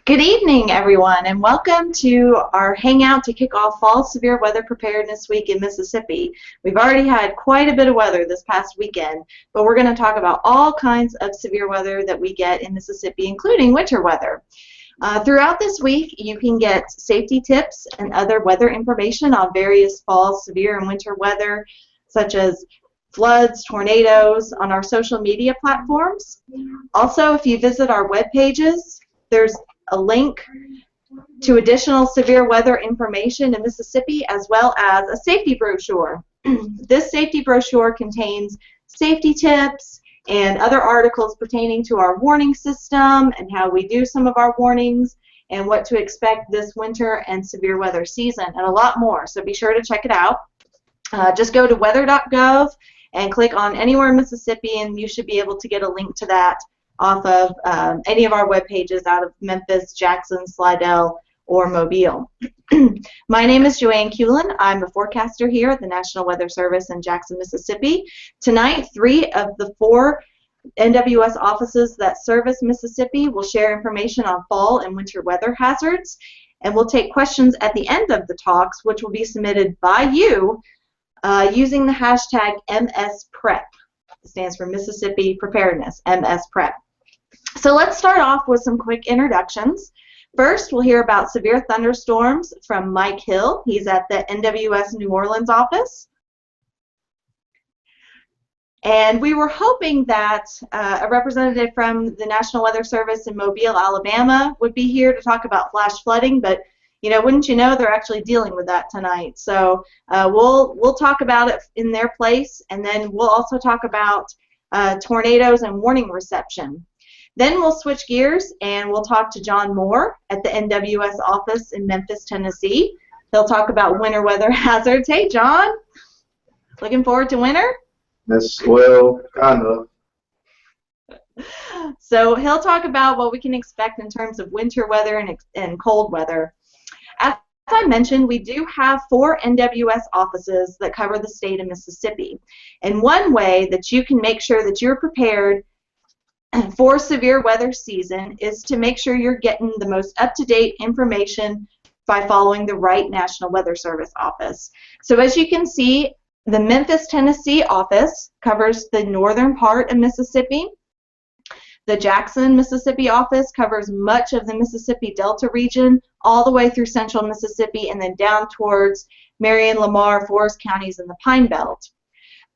Good evening, everyone, and welcome to our hangout to kick off Fall Severe Weather Preparedness Week in Mississippi. We've already had quite a bit of weather this past weekend, but we're going to talk about all kinds of severe weather that we get in Mississippi, including winter weather. Throughout this week, you can get safety tips and other weather information on various fall severe and winter weather, such as floods, tornadoes, on our social media platforms. Also, if you visit our web pages, there's a link to additional severe weather information in Mississippi, as well as a safety brochure. This safety brochure contains safety tips and other articles pertaining to our warning system and how we do some of our warnings and what to expect this winter and severe weather season, and a lot more. So be sure to check it out. Just go to weather.gov and click on Anywhere in Mississippi, and you should be able to get a link to that off of any of our web pages out of Memphis, Jackson, Slidell, or Mobile. My name is Joanne Cullen. I'm a forecaster here at the National Weather Service in Jackson, Mississippi. Tonight, 3 of the 4 NWS offices that service Mississippi will share information on fall and winter weather hazards, and we'll take questions at the end of the talks, which will be submitted by you using the hashtag MSPrep. It stands for Mississippi Preparedness, MSPrep. So let's start off with some quick introductions. First, we'll hear about severe thunderstorms from Mike Hill. He's at the NWS New Orleans office. And we were hoping that a representative from the National Weather Service in Mobile, Alabama would be here to talk about flash flooding, but wouldn't you know, they're actually dealing with that tonight. So we'll talk about it in their place, and then we'll also talk about tornadoes and warning reception. Then we'll switch gears and we'll talk to John Moore at the NWS office in Memphis, Tennessee. He'll talk about winter weather hazards. Hey, John, looking forward to winter? Yes, well, kind of. So he'll talk about what we can expect in terms of winter weather and cold weather. As I mentioned, we do have 4 NWS offices that cover the state of Mississippi. And one way that you can make sure that you're prepared for severe weather season is to make sure you're getting the most up-to-date information by following the right National Weather Service office. So as you can see, the Memphis, Tennessee office covers the northern part of Mississippi. The Jackson, Mississippi office covers much of the Mississippi Delta region, all the way through central Mississippi and then down towards Marion, Lamar, Forest counties, and the Pine Belt.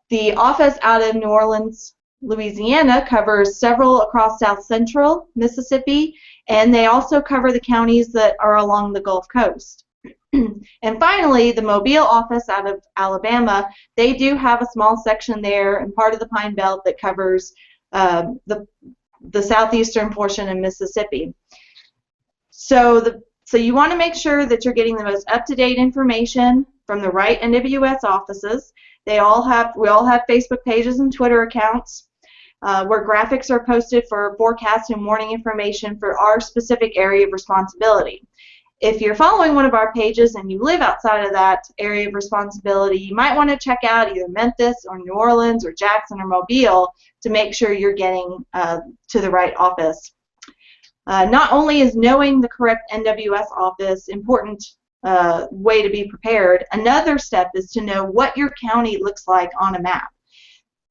The office out of New Orleans, Louisiana covers several across south central Mississippi, and they also cover the counties that are along the Gulf Coast. And finally, the Mobile office out of Alabama, they do have a small section there and part of the Pine Belt that covers the southeastern portion of Mississippi. So you want to make sure that you're getting the most up-to-date information from the right NWS offices. We all have Facebook pages and Twitter accounts where graphics are posted for forecast and warning information for our specific area of responsibility. If you're following one of our pages and you live outside of that area of responsibility, you might want to check out either Memphis or New Orleans or Jackson or Mobile to make sure you're getting to the right office. Not only is knowing the correct NWS office important way to be prepared, another step is to know what your county looks like on a map.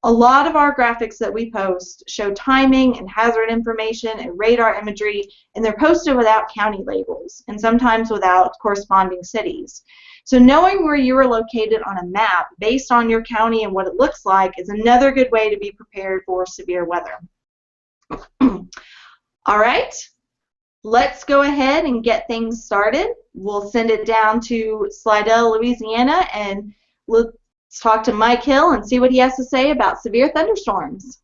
A lot of our graphics that we post show timing and hazard information and radar imagery, and they're posted without county labels and sometimes without corresponding cities. So knowing where you are located on a map based on your county and what it looks like is another good way to be prepared for severe weather. All right, let's go ahead and get things started. We'll send it down to Slidell, Louisiana, and let's talk to Mike Hill and see what he has to say about severe thunderstorms.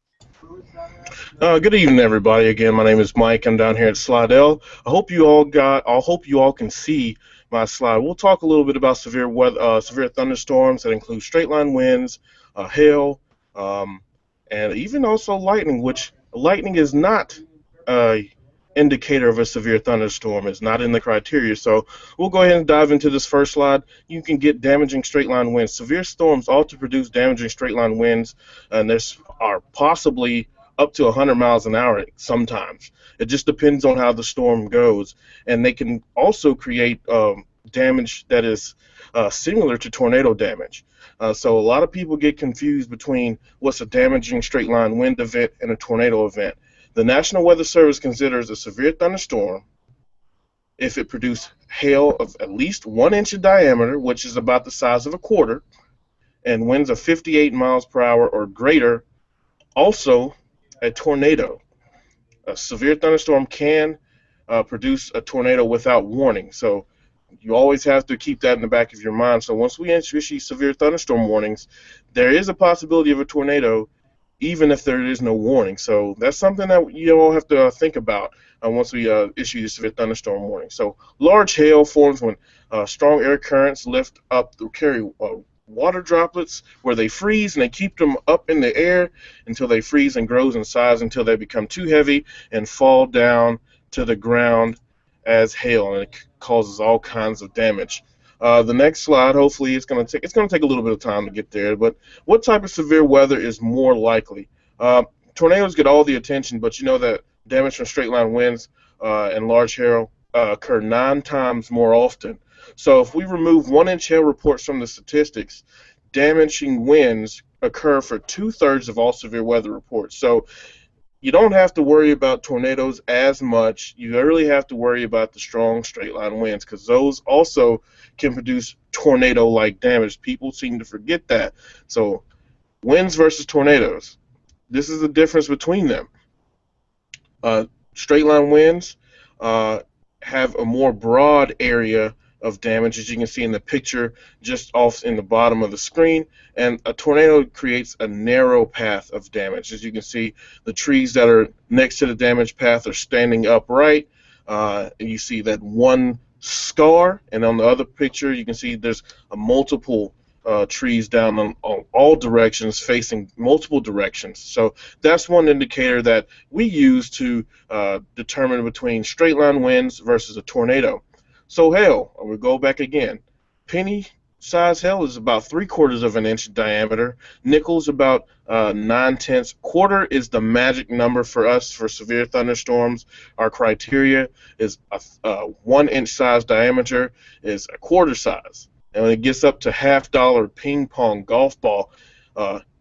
Good evening, everybody. Again, my name is Mike. I'm down here at Slidell. I hope you all can see my slide. We'll talk a little bit about severe weather, severe thunderstorms that include straight line winds, hail, and even also lightning. Which lightning is not indicator of a severe thunderstorm. It's not in the criteria. So we'll go ahead and dive into this first slide. You can get damaging straight line winds. Severe storms ought to produce damaging straight line winds, and there are possibly up to 100 miles an hour sometimes. It just depends on how the storm goes, and they can also create damage that is similar to tornado damage. So a lot of people get confused between what's a damaging straight line wind event and a tornado event. The National Weather Service considers a severe thunderstorm if it produced hail of at least 1 inch in diameter, which is about the size of a quarter, and winds of 58 miles per hour or greater. Also, a tornado. A severe thunderstorm can produce a tornado without warning. So you always have to keep that in the back of your mind. So once we issue severe thunderstorm warnings, there is a possibility of a tornado even if there is no warning. So that's something that you all have to think about once we issue the severe thunderstorm warning. So large hail forms when strong air currents lift up to carry water droplets where they freeze, and they keep them up in the air until they freeze and grows in size until they become too heavy and fall down to the ground as hail, and it causes all kinds of damage. The next slide, hopefully, it's going to take a little bit of time to get there. But what type of severe weather is more likely? Tornadoes get all the attention, but you know that damage from straight line winds and large hail occur 9 times more often. So if we remove 1 inch hail reports from the statistics, damaging winds occur for 2/3 of all severe weather reports. So you don't have to worry about tornadoes as much. You really have to worry about the strong straight line winds, because those also can produce tornado-like damage. People seem to forget that. So winds versus tornadoes. This is the difference between them. Straight line winds have a more broad area of damage, as you can see in the picture just off in the bottom of the screen, and a tornado creates a narrow path of damage. As you can see, the trees that are next to the damage path are standing upright. You see that one scar, and on the other picture you can see there's a multiple trees down on all directions facing multiple directions. So that's one indicator that we use to determine between straight line winds versus a tornado. So hail, we'll go back again. Penny size hail is about 3/4 of an inch in diameter. Nickel's about 9/10. Quarter is the magic number for us for severe thunderstorms. Our criteria is a 1 inch size diameter is a quarter size. And when it gets up to $half ping pong, golf ball,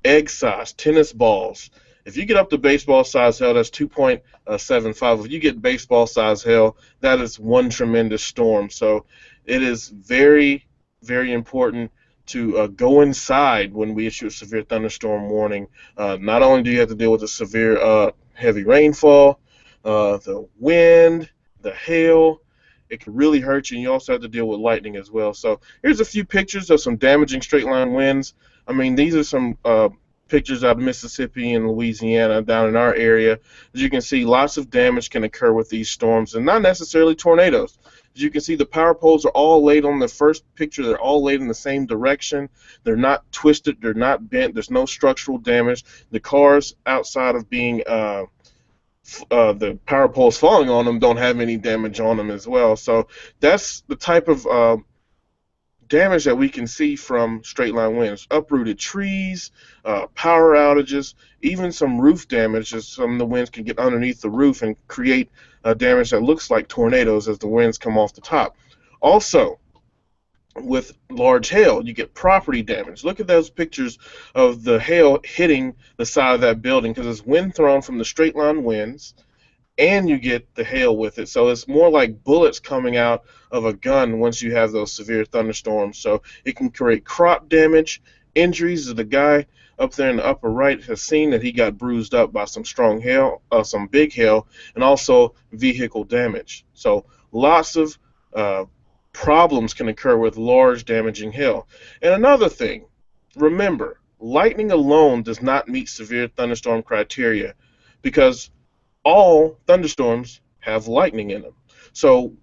egg size, tennis balls. If you get up to baseball size hail, that's 2.75. If you get baseball size hail, that is one tremendous storm. So it is very, very important to go inside when we issue a severe thunderstorm warning. Not only do you have to deal with the severe heavy rainfall, the wind, the hail, it can really hurt you, and you also have to deal with lightning as well. So here's a few pictures of some damaging straight line winds. I mean, these are some pictures out of Mississippi and Louisiana down in our area. As you can see, lots of damage can occur with these storms, and not necessarily tornadoes. As you can see, the power poles are all laid on the first picture. They're all laid in the same direction. They're not twisted. They're not bent. There's no structural damage. The cars, outside of being the power poles falling on them, don't have any damage on them as well. So that's the type of damage that we can see from straight line winds. Uprooted trees, power outages, even some roof damage, as some of the winds can get underneath the roof and create damage that looks like tornadoes as the winds come off the top. Also, with large hail, you get property damage. Look at those pictures of the hail hitting the side of that building, because it's wind thrown from the straight line winds, and you get the hail with it. So it's more like bullets coming out of a gun once you have those severe thunderstorms. So it can create crop damage, injuries. The guy up there in the upper right has seen that he got bruised up by some strong hail, some big hail, and also vehicle damage. So lots of problems can occur with large damaging hail. And another thing, remember, lightning alone does not meet severe thunderstorm criteria, because all thunderstorms have lightning in them. So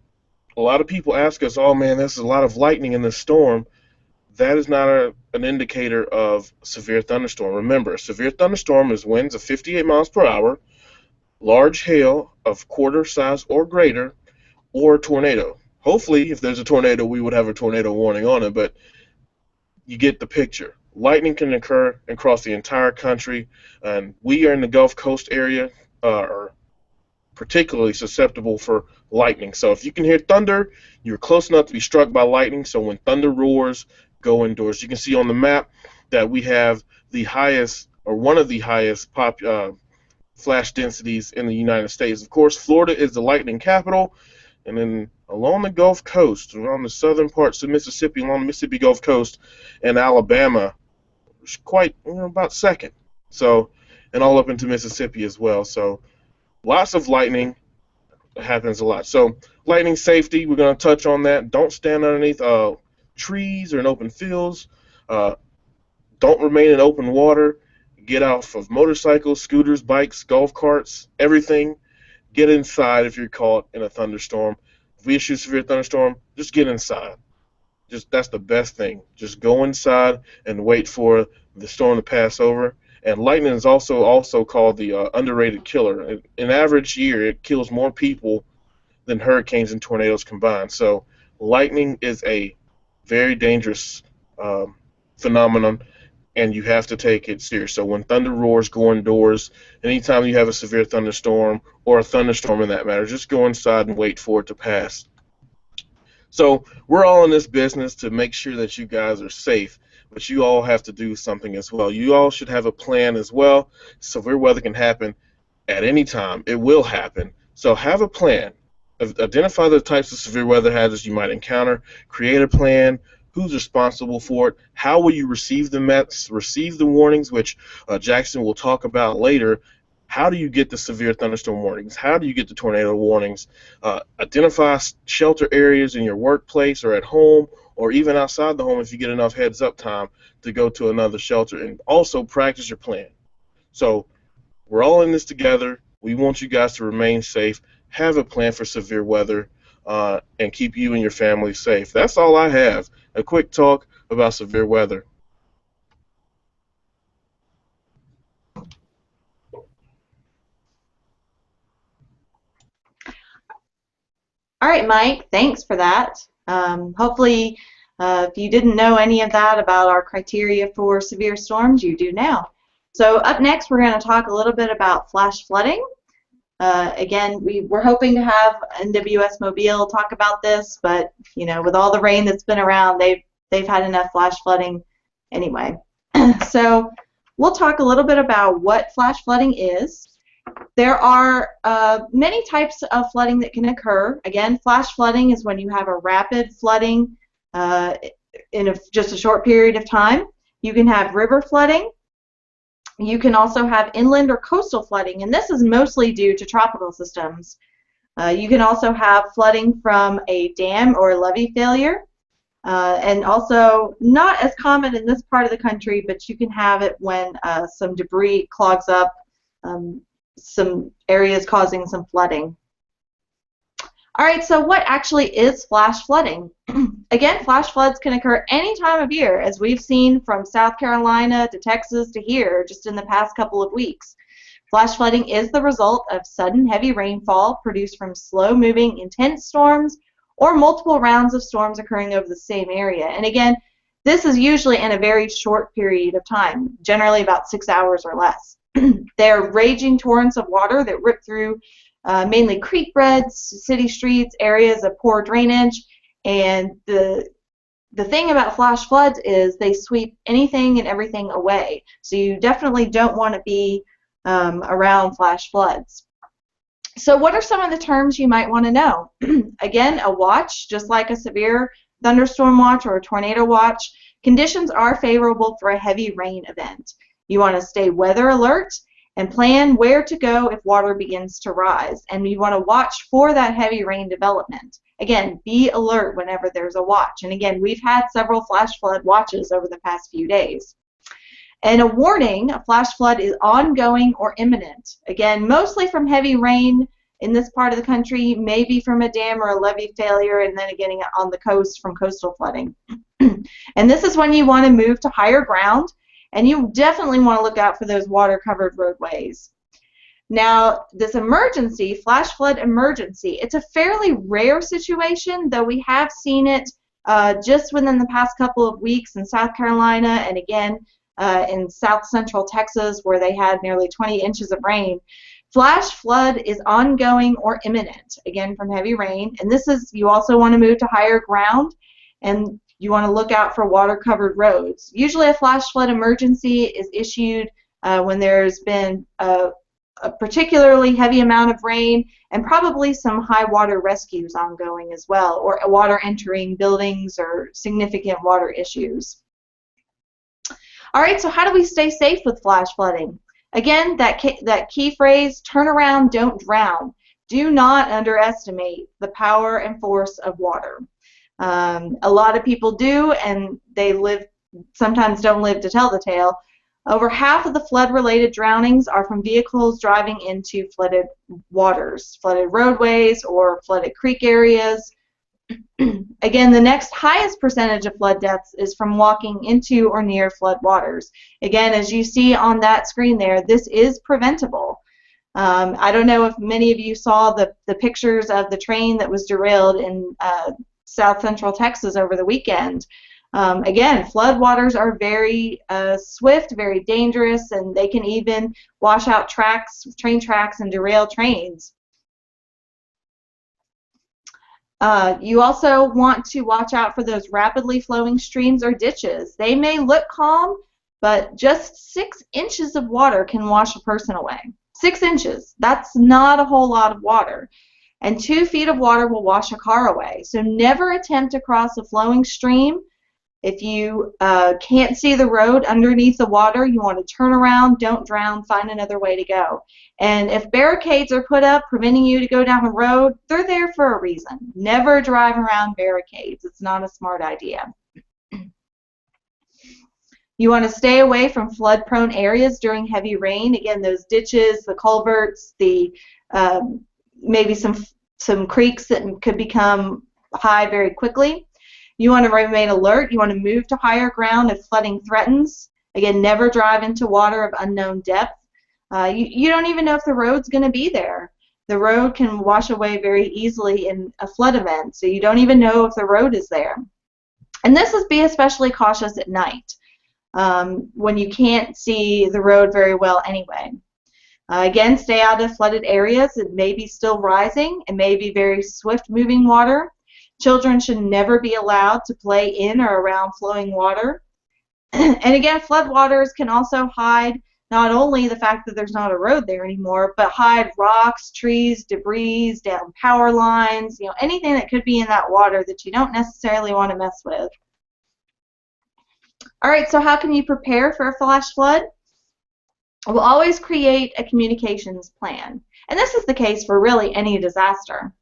a lot of people ask us, oh man, there's a lot of lightning in this storm. That is not an indicator of severe thunderstorm. Remember, a severe thunderstorm is winds of 58 miles per hour, large hail of quarter size or greater, or a tornado. Hopefully, if there's a tornado, we would have a tornado warning on it, but you get the picture. Lightning can occur across the entire country, and we are in the Gulf Coast area, are particularly susceptible for lightning. So if you can hear thunder, you're close enough to be struck by lightning. So when thunder roars, go indoors. You can see on the map that we have the highest, or one of the highest flash densities in the United States. Of course, Florida is the lightning capital, and then along the Gulf Coast, around the southern parts of Mississippi, along the Mississippi Gulf Coast, and Alabama, is quite, about second. So, and all up into Mississippi as well. So, lots of lightning happens a lot. So, lightning safety, we're going to touch on that. Don't stand underneath trees or in open fields. Don't remain in open water. Get off of motorcycles, scooters, bikes, golf carts, everything. Get inside if you're caught in a thunderstorm. If we issue a severe thunderstorm, just get inside. That's the best thing. Just go inside and wait for the storm to pass over. And lightning is also called the underrated killer. In an average year, it kills more people than hurricanes and tornadoes combined. So lightning is a very dangerous phenomenon, and you have to take it serious. So when thunder roars, go indoors. Anytime you have a severe thunderstorm, or a thunderstorm in that matter, just go inside and wait for it to pass. So we're all in this business to make sure that you guys are safe, but you all have to do something as well. You all should have a plan as well. Severe weather can happen at any time. It will happen. So have a plan. Identify the types of severe weather hazards you might encounter. Create a plan. Who's responsible for it? How will you receive the warnings, which Jackson will talk about later. How do you get the severe thunderstorm warnings? How do you get the tornado warnings? Identify shelter areas in your workplace or at home, or even outside the home if you get enough heads-up time to go to another shelter. And also practice your plan. So we're all in this together. We want you guys to remain safe. Have a plan for severe weather, and keep you and your family safe. That's all I have. A quick talk about severe weather. All right, Mike, thanks for that. Hopefully, if you didn't know any of that about our criteria for severe storms, you do now. So up next, we're going to talk a little bit about flash flooding. Again, we're hoping to have NWS Mobile talk about this, but with all the rain that's been around, they've had enough flash flooding anyway. So we'll talk a little bit about what flash flooding is. There are many types of flooding that can occur. Again, flash flooding is when you have a rapid flooding in just a short period of time. You can have river flooding. You can also have inland or coastal flooding, and this is mostly due to tropical systems. You can also have flooding from a dam or a levee failure, and also not as common in this part of the country, but you can have it when some debris clogs up some areas, causing some flooding. All right, so what actually is flash flooding? Again, flash floods can occur any time of year, as we've seen from South Carolina to Texas to here just in the past couple of weeks. Flash flooding is the result of sudden heavy rainfall produced from slow-moving intense storms or multiple rounds of storms occurring over the same area. And again, this is usually in a very short period of time, generally about 6 hours or less. They're raging torrents of water that rip through mainly creek beds, city streets, areas of poor drainage, and the thing about flash floods is they sweep anything and everything away. So you definitely don't want to be around flash floods. So what are some of the terms you might want to know? Again, a watch, just like a severe thunderstorm watch or a tornado watch, conditions are favorable for a heavy rain event. You want to stay weather alert and plan where to go if water begins to rise. And you want to watch for that heavy rain development. Again, be alert whenever there's a watch. And again, we've had several flash flood watches over the past few days. And a warning, a flash flood is ongoing or imminent. Again, mostly from heavy rain in this part of the country, maybe from a dam or a levee failure, and then again on the coast from coastal flooding. And this is when you want to move to higher ground, and you definitely want to look out for those water-covered roadways. Now, this emergency, flash flood emergency, it's a fairly rare situation, though we have seen it just within the past couple of weeks in South Carolina and again in south central Texas where they had nearly 20 inches of rain. Flash flood is ongoing or imminent, again from heavy rain, and this is, you also want to move to higher ground and you want to look out for water-covered roads. Usually a flash flood emergency is issued when there's been a particularly heavy amount of rain and probably some high water rescues ongoing as well, or water entering buildings or significant water issues. All right, so how do we stay safe with flash flooding? Again, that key phrase, turn around, don't drown. Do not underestimate the power and force of water. A lot of people do, and they sometimes don't live to tell the tale. Over half of the flood-related drownings are from vehicles driving into flooded waters, flooded roadways, or flooded creek areas. Again, the next highest percentage of flood deaths is from walking into or near flood waters. Again, as you see on that screen there, this is preventable. I don't know if many of you saw the pictures of the train that was derailed in south central Texas over the weekend. Again, flood waters are very swift, very dangerous, and they can even wash out train tracks, and derail trains. You also want to watch out for those rapidly flowing streams or ditches. They may look calm, but just 6 inches of water can wash a person away. 6 inches. That's not a whole lot of water. And 2 feet of water will wash a car away. So never attempt to cross a flowing stream. If you can't see the road underneath the water, you want to turn around, don't drown, find another way to go. And if barricades are put up preventing you to go down the road, they're there for a reason. Never drive around barricades. It's not a smart idea. You want to stay away from flood-prone areas during heavy rain. Again, those ditches, the culverts, the maybe some creeks that could become high very quickly. You want to remain alert. You want to move to higher ground if flooding threatens. Again, never drive into water of unknown depth. You don't even know if the road's going to be there. The road can wash away very easily in a flood event, so you don't even know if the road is there. And this is be especially cautious at night when you can't see the road very well anyway. Again, stay out of flooded areas. It may be still rising. It may be very swift moving water. Children should never be allowed to play in or around flowing water. And again, flood waters can also hide not only the fact that there's not a road there anymore, but hide rocks, trees, debris, down power lines, anything that could be in that water that you don't necessarily want to mess with. All right, so how can you prepare for a flash flood? We'll always create a communications plan. And this is the case for really any disaster.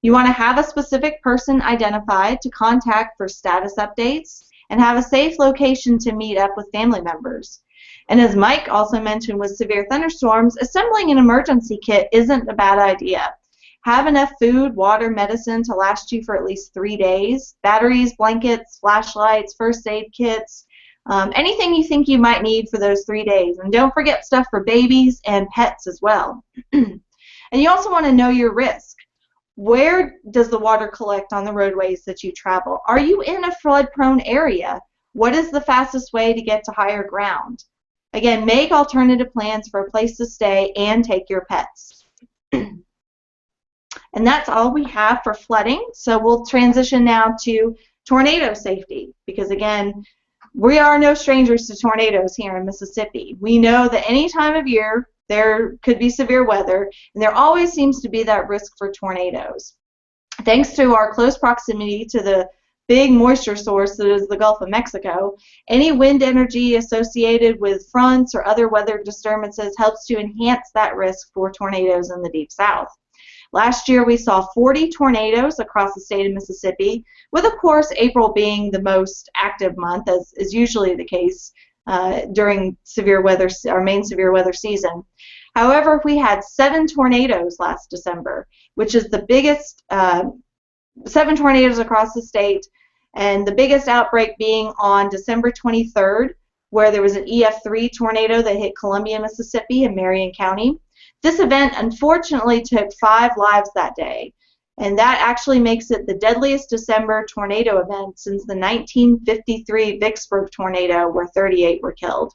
You want to have a specific person identified to contact for status updates and have a safe location to meet up with family members. And as Mike also mentioned with severe thunderstorms, assembling an emergency kit isn't a bad idea. Have enough food, water, medicine to last you for at least 3 days. Batteries, blankets, flashlights, first aid kits, anything you think you might need for those 3 days. And don't forget stuff for babies and pets as well. And you also want to know your risk. Where does the water collect on the roadways that you travel? Are you in a flood-prone area? What is the fastest way to get to higher ground? Again, make alternative plans for a place to stay and take your pets. And that's all we have for flooding. So we'll transition now to tornado safety, because again, we are no strangers to tornadoes here in Mississippi. We know that any time of year there could be severe weather, and there always seems to be that risk for tornadoes. Thanks to our close proximity to the big moisture source that is the Gulf of Mexico, any wind energy associated with fronts or other weather disturbances helps to enhance that risk for tornadoes in the Deep South. Last year we saw 40 tornadoes across the state of Mississippi, with of course April being the most active month, as is usually the case during severe weather, our main severe weather season. However, we had 7 tornadoes last December, which is the biggest, 7 tornadoes across the state, and the biggest outbreak being on December 23rd, where there was an EF3 tornado that hit Columbia, Mississippi, in Marion County. This event unfortunately took 5 lives that day, And that actually makes it the deadliest December tornado event since the 1953 Vicksburg tornado, where 38 were killed.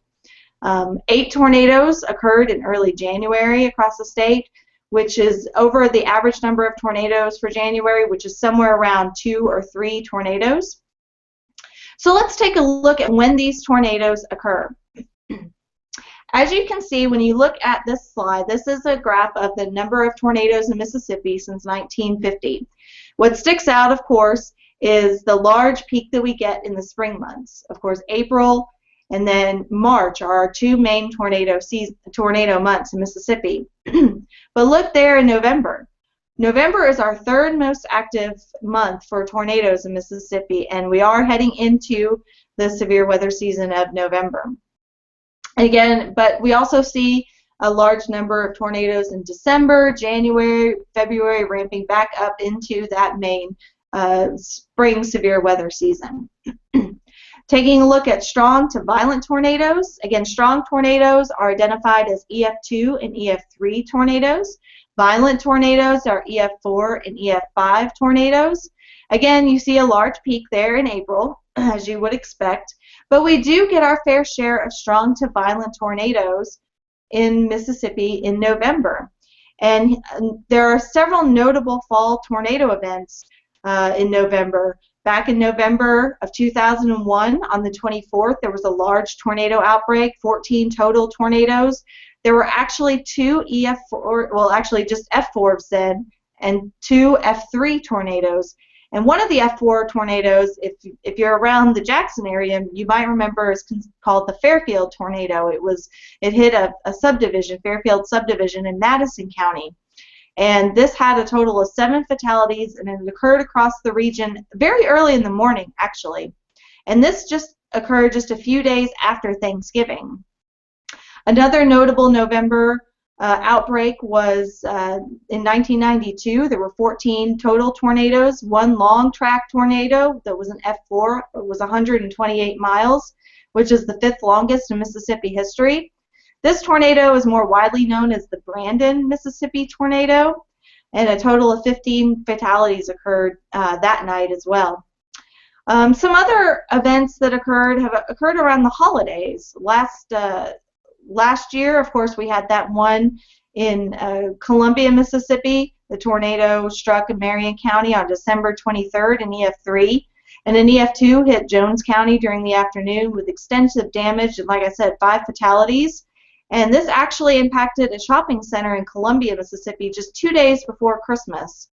8 tornadoes occurred in early January across the state, which is over the average number of tornadoes for January, which is somewhere around 2 or 3 tornadoes. So let's take a look at when these tornadoes occur. As you can see, when you look at this slide, this is a graph of the number of tornadoes in Mississippi since 1950. What sticks out, of course, is the large peak that we get in the spring months. Of course, April and then March are our 2 main tornado months in Mississippi. But look there in November. November is our 3rd most active month for tornadoes in Mississippi, and we are heading into the severe weather season of November. Again, but we also see a large number of tornadoes in December, January, February, ramping back up into that main spring severe weather season. Taking a look at strong to violent tornadoes, again, strong tornadoes are identified as EF2 and EF3 tornadoes. Violent tornadoes are EF4 and EF5 tornadoes. Again, you see a large peak there in April, as you would expect, but we do get our fair share of strong to violent tornadoes in Mississippi in November. And there are several notable fall tornado events in November. Back in November of 2001, on the 24th, there was a large tornado outbreak, 14 total tornadoes. There were actually 2 EF4, well, actually just F4s then, and 2 F3 tornadoes. And one of the F4 tornadoes, if you're around the Jackson area, you might remember is called the Fairfield tornado. It hit a subdivision, Fairfield subdivision in Madison County. And this had a total of 7 fatalities, and it occurred across the region very early in the morning, actually. And this just occurred just a few days after Thanksgiving. Another notable November outbreak was in 1992. There were 14 total tornadoes. One long track tornado that was an F4 was 128 miles, which is the 5th longest in Mississippi history. This tornado is more widely known as the Brandon, Mississippi tornado, and a total of 15 fatalities occurred that night as well. Some other events that occurred have occurred around the holidays. Last year, of course, we had that one in Columbia, Mississippi. The tornado struck in Marion County on December 23rd in EF3, and an EF2 hit Jones County during the afternoon with extensive damage and, like I said, 5 fatalities. And this actually impacted a shopping center in Columbia, Mississippi, just 2 days before Christmas.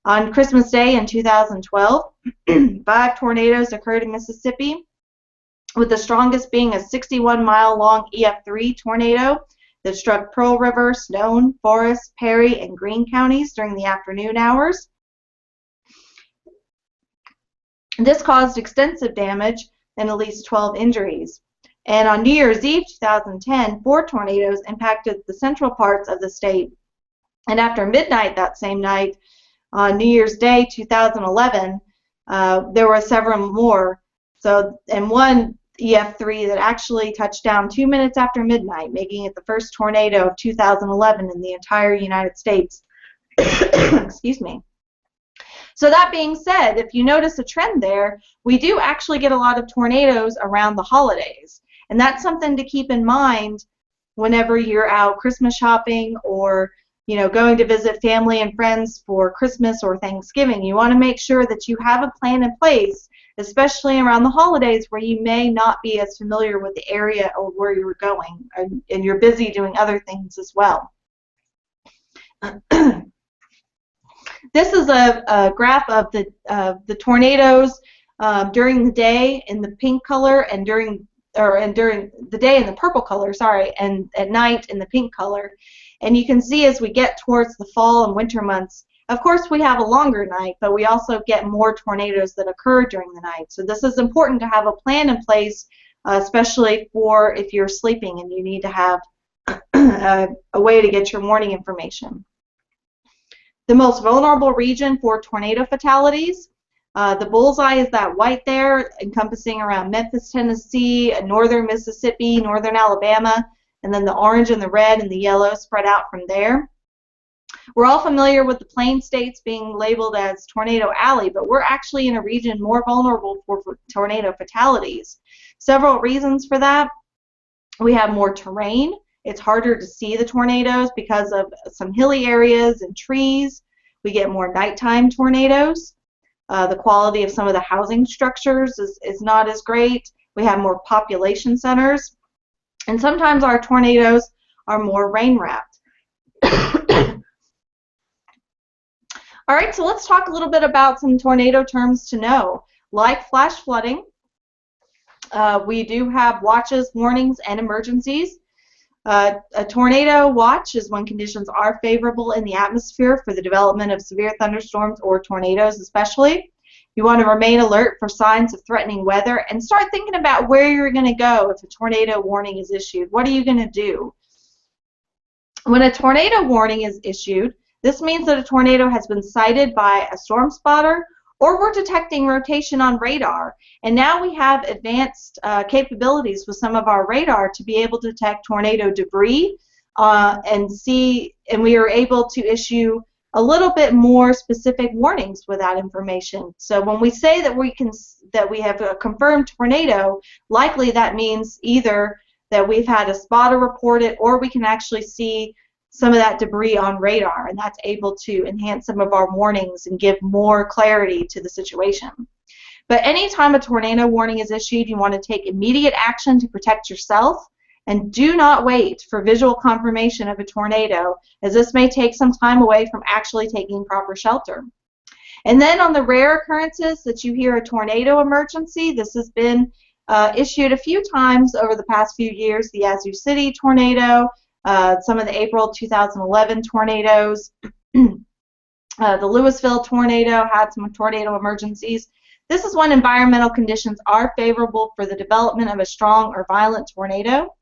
On Christmas Day in 2012, 5 tornadoes occurred in Mississippi, with the strongest being a 61-mile-long EF3 tornado that struck Pearl River, Stone, Forest, Perry, and Greene counties during the afternoon hours. This caused extensive damage and at least 12 injuries. And on New Year's Eve 2010, 4 tornadoes impacted the central parts of the state. And after midnight that same night, on New Year's Day 2011, there were several more. And one EF3 that actually touched down 2 minutes after midnight, making it the first tornado of 2011 in the entire United States. Excuse me. So that being said, if you notice a trend there, we do actually get a lot of tornadoes around the holidays. And that's something to keep in mind whenever you're out Christmas shopping or, you know, going to visit family and friends for Christmas or Thanksgiving. You want to make sure that you have a plan in place, especially around the holidays where you may not be as familiar with the area or where you're going, and you're busy doing other things as well. This is a graph of the tornadoes during the day in the pink color and during the day in the purple color, sorry, and at night in the pink color. And you can see as we get towards the fall and winter months, of course we have a longer night, but we also get more tornadoes that occur during the night. So this is important to have a plan in place, especially for if you're sleeping and you need to have a way to get your morning information. The most vulnerable region for tornado fatalities, the bullseye is that white there, encompassing around Memphis, Tennessee, northern Mississippi, northern Alabama, and then the orange and the red and the yellow spread out from there. We're all familiar with the Plain States being labeled as Tornado Alley, but we're actually in a region more vulnerable for tornado fatalities. Several reasons for that. We have more terrain. It's harder to see the tornadoes because of some hilly areas and trees. We get more nighttime tornadoes. The quality of some of the housing structures is not as great. We have more population centers. And sometimes our tornadoes are more rain-wrapped. All right, so let's talk a little bit about some tornado terms to know. Like flash flooding, we do have watches, warnings, and emergencies. A tornado watch is when conditions are favorable in the atmosphere for the development of severe thunderstorms or tornadoes especially. You want to remain alert for signs of threatening weather and start thinking about where you're going to go if a tornado warning is issued. What are you going to do? When a tornado warning is issued, this means that a tornado has been sighted by a storm spotter, or we're detecting rotation on radar. And now we have advanced capabilities with some of our radar to be able to detect tornado debris and we are able to issue a little bit more specific warnings with that information. So when we say that we have a confirmed tornado, likely that means either that we've had a spotter report it, or we can actually see some of that debris on radar, and that's able to enhance some of our warnings and give more clarity to the situation. But anytime a tornado warning is issued, you want to take immediate action to protect yourself, and do not wait for visual confirmation of a tornado, as this may take some time away from actually taking proper shelter. And then on the rare occurrences that you hear a tornado emergency, this has been issued a few times over the past few years. The Yazoo City tornado, some of the April 2011 tornadoes, the Louisville tornado had some tornado emergencies. This is when environmental conditions are favorable for the development of a strong or violent tornado,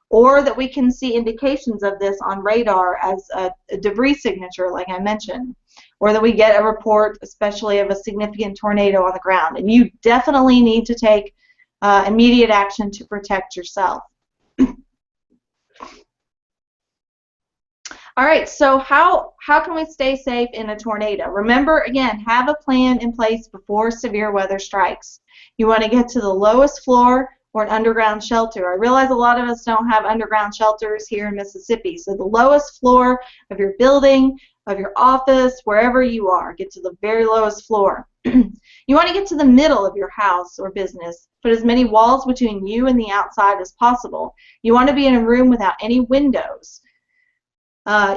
or that we can see indications of this on radar as a debris signature, like I mentioned, or that we get a report, especially of a significant tornado on the ground. And you definitely need to take immediate action to protect yourself. All right, so how can we stay safe in a tornado? Remember, again, have a plan in place before severe weather strikes. You want to get to the lowest floor or an underground shelter. I realize a lot of us don't have underground shelters here in Mississippi, so the lowest floor of your building, of your office, wherever you are, get to the very lowest floor. You want to get to the middle of your house or business. Put as many walls between you and the outside as possible. You want to be in a room without any windows.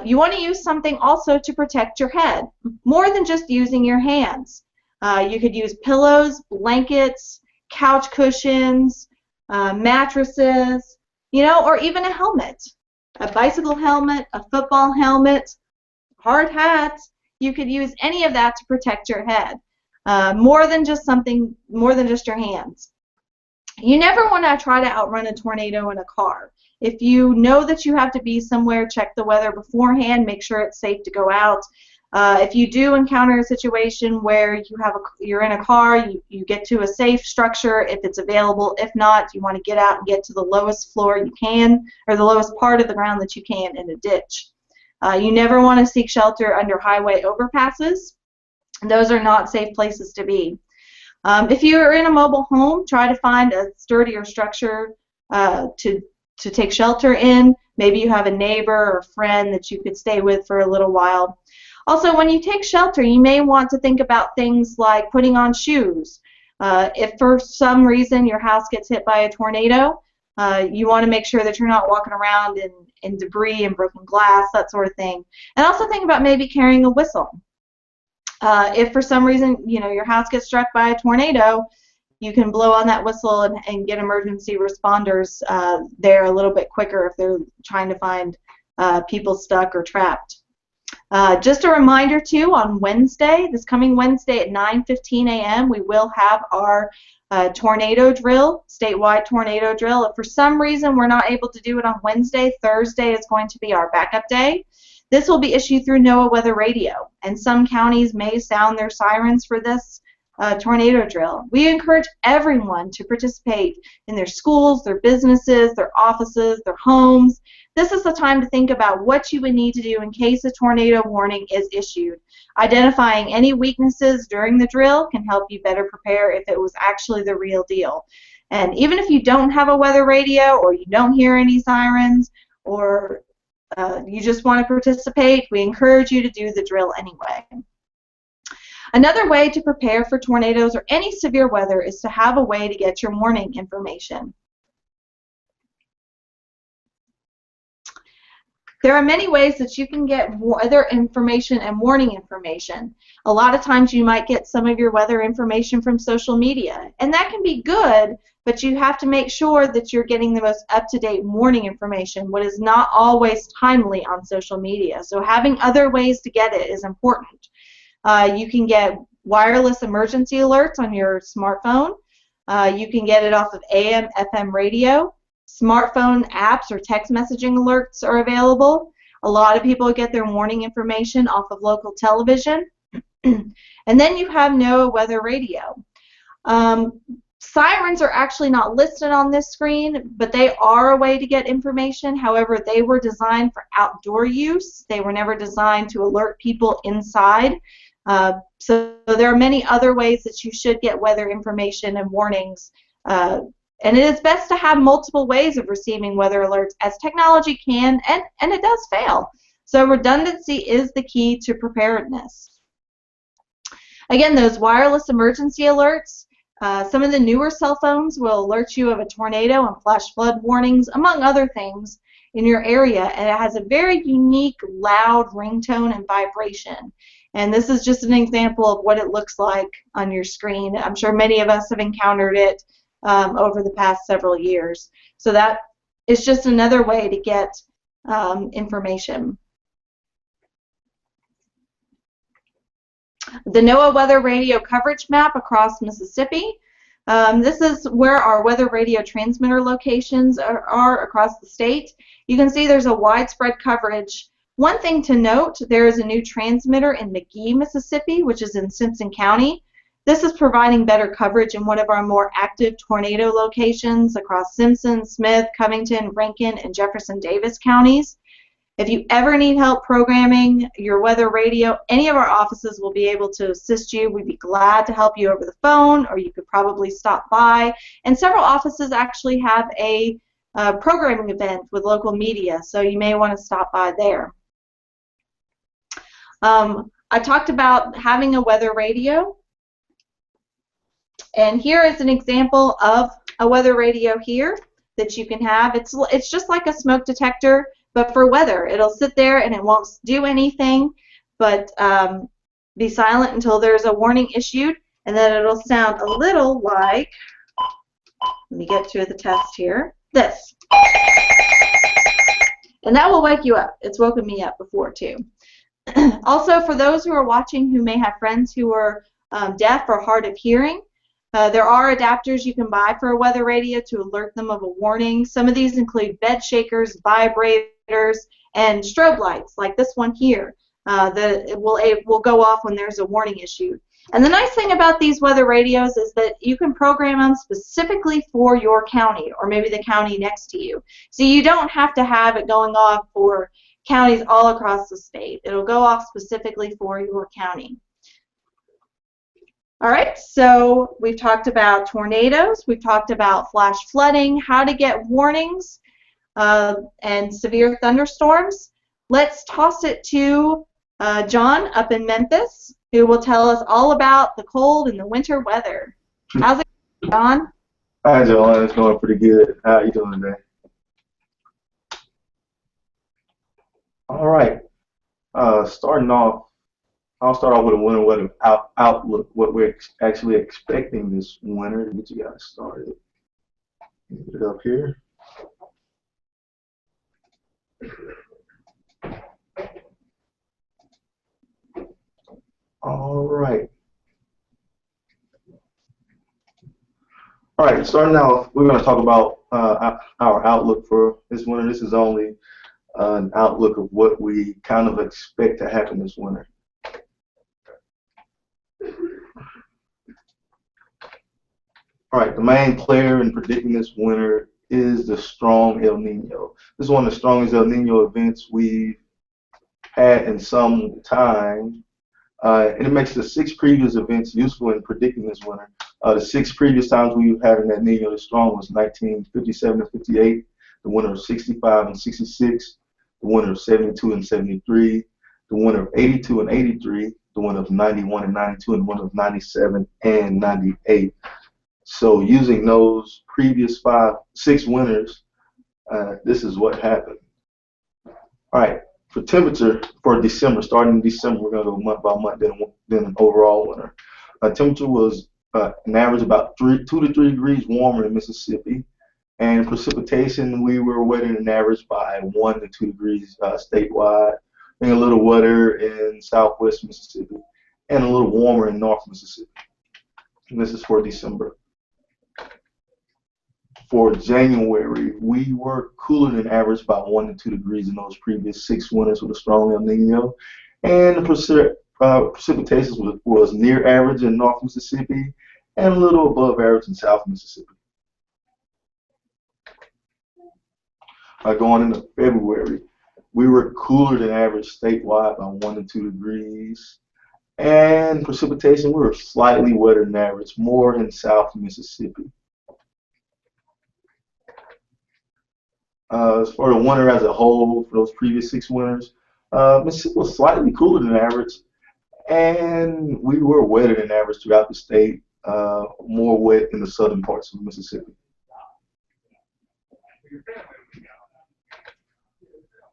You want to use something also to protect your head, more than just using your hands. You could use pillows, blankets, couch cushions, mattresses, or even a helmet, a bicycle helmet, a football helmet, hard hat. You could use any of that to protect your head, more than just your hands. You never want to try to outrun a tornado in a car. If you know that you have to be somewhere, check the weather beforehand, make sure it's safe to go out. If you do encounter a situation where you're in a car, you get to a safe structure if it's available. If not, you want to get out and get to the lowest floor you can, or the lowest part of the ground that you can in a ditch. You never want to seek shelter under highway overpasses. Those are not safe places to be. If you're in a mobile home, try to find a sturdier structure to take shelter in. Maybe you have a neighbor or a friend that you could stay with for a little while. Also, when you take shelter, you may want to think about things like putting on shoes. If for some reason your house gets hit by a tornado, you want to make sure that you're not walking around in debris and broken glass, that sort of thing. And also think about maybe carrying a whistle. If for some reason your house gets struck by a tornado, you can blow on that whistle and get emergency responders there a little bit quicker if they're trying to find people stuck or trapped. Just a reminder too, on Wednesday, this coming Wednesday at 9:15 a.m., we will have our tornado drill, statewide tornado drill. If for some reason we're not able to do it on Wednesday, Thursday is going to be our backup day. This will be issued through NOAA Weather Radio, and some counties may sound their sirens for this tornado drill. We encourage everyone to participate in their schools, their businesses, their offices, their homes. This is the time to think about what you would need to do in case a tornado warning is issued. Identifying any weaknesses during the drill can help you better prepare if it was actually the real deal. And even if you don't have a weather radio or you don't hear any sirens or you just want to participate, we encourage you to do the drill anyway. Another way to prepare for tornadoes or any severe weather is to have a way to get your warning information. There are many ways that you can get weather information and warning information. A lot of times you might get some of your weather information from social media, and that can be good, but you have to make sure that you're getting the most up-to-date warning information, what is not always timely on social media. So having other ways to get it is important. You can get wireless emergency alerts on your smartphone. You can get it off of AM, FM radio. Smartphone apps or text messaging alerts are available. A lot of people get their warning information off of local television. And then you have NOAA weather radio. Sirens are actually not listed on this screen, but they are a way to get information. However, they were designed for outdoor use. They were never designed to alert people inside. So there are many other ways that you should get weather information and warnings. And it is best to have multiple ways of receiving weather alerts, as technology can, and it does fail. So redundancy is the key to preparedness. Again, those wireless emergency alerts, some of the newer cell phones will alert you of a tornado and flash flood warnings, among other things, in your area, and it has a very unique loud ringtone and vibration. And this is just an example of what it looks like on your screen. I'm sure many of us have encountered it over the past several years. So that is just another way to get information. The NOAA weather radio coverage map across Mississippi. This is where our weather radio transmitter locations are across the state. You can see there's a widespread coverage. One thing to note, there is a new transmitter in McGee, Mississippi, which is in Simpson County. This is providing better coverage in one of our more active tornado locations across Simpson, Smith, Covington, Rankin, and Jefferson Davis counties. If you ever need help programming your weather radio, any of our offices will be able to assist you. We'd be glad to help you over the phone, or you could probably stop by. And several offices actually have a programming event with local media, so you may want to stop by there. I talked about having a weather radio. And here is an example of a weather radio here that you can have. It's just like a smoke detector, but for weather. It'll sit there and it won't do anything but be silent until there's a warning issued, and then it'll sound a little like, let me get to the test here, this. And that will wake you up. It's woken me up before too. Also, for those who are watching who may have friends who are deaf or hard of hearing, there are adapters you can buy for a weather radio to alert them of a warning. Some of these include bed shakers, vibrators, and strobe lights, like this one here. It will go off when there's a warning issued. And the nice thing about these weather radios is that you can program them specifically for your county, or maybe the county next to you. So you don't have to have it going off for counties all across the state. It'll go off specifically for your county. All right, so we've talked about tornadoes, we've talked about flash flooding, how to get warnings, and severe thunderstorms. Let's toss it to John up in Memphis, who will tell us all about the cold and the winter weather. How's it going, John? Hi, Joanne. It's going pretty good. How are you doing today? All right. Starting off, I'll start off with a winter weather outlook, what we're actually expecting this winter to get you guys started. Get it up here. All right. All right, starting out, we're going to talk about our outlook for this winter. This is only an outlook of what we kind of expect to happen this winter. All right, the main player in predicting this winter is the strong El Nino. This is one of the strongest El Nino events we've had in some time. And it makes the 6 previous events useful in predicting this winter. The 6 previous times we've had an El Nino this strong was 1957 and 58, the winter of 65 and 66, the winter of 72 and 73, the winter of 82 and 83, the winter of 91 and 92, and the winter of 97 and 98. So using those previous 6 winters, this is what happened. All right. For temperature for December, starting in December, we're going to go month by month, then an overall winter. Temperature was an average about 2 to 3 degrees warmer in Mississippi, and precipitation we were wetter than average by 1 to 2 degrees statewide, being a little wetter in southwest Mississippi, and a little warmer in north Mississippi. And this is for December. For January, we were cooler than average by 1 to 2 degrees in those previous 6 winters with a strong El Nino, and the precipitation was near average in North Mississippi and a little above average in South Mississippi. Going into February, we were cooler than average statewide by 1 to 2 degrees, and precipitation we were slightly wetter than average, more in South Mississippi. As for the winter as a whole, for those previous 6 winters, Mississippi was slightly cooler than average, and we were wetter than average throughout the state, more wet in the southern parts of Mississippi.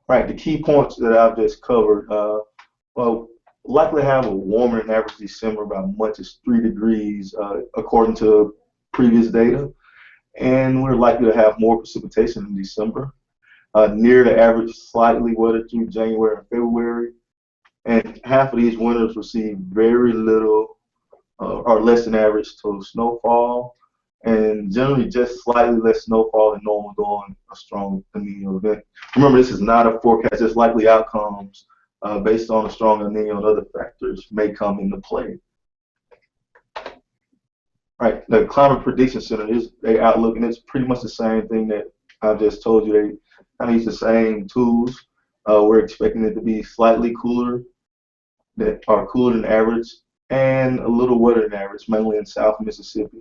Right, the key points that I've just covered, well, likely have a warmer than average December by much as 3 degrees, according to previous data. And we're likely to have more precipitation in December, near the average, slightly wetter through January and February. And half of these winters receive very little or less than average total snowfall, and generally just slightly less snowfall than normal during a strong El Nino event. Remember, this is not a forecast, just likely outcomes based on a strong El Nino and other factors may come into play. Right, the Climate Prediction Center is their outlook, and it's pretty much the same thing that I've just told you. They kind of use the same tools. We're expecting it to be slightly cooler, that are cooler than average, and a little wetter than average, mainly in South Mississippi.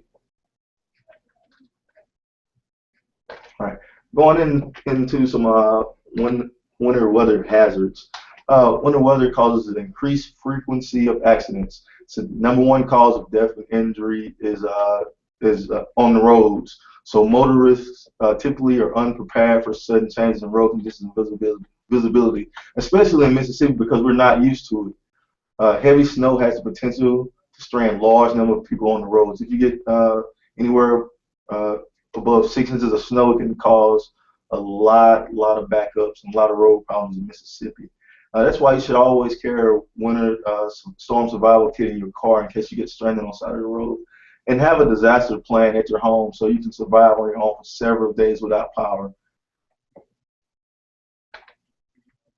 All right, going into some winter weather hazards. Winter weather causes an increased frequency of accidents. So number 1 cause of death and injury is on the roads. So motorists typically are unprepared for sudden changes in road conditions and visibility, especially in Mississippi because we're not used to it. Heavy snow has the potential to strand large number of people on the roads. If you get anywhere above 6 inches of snow, it can cause a lot of backups and a lot of road problems in Mississippi. That's why you should always carry a winter storm survival kit in your car in case you get stranded on the side of the road. And have a disaster plan at your home so you can survive on your own for several days without power.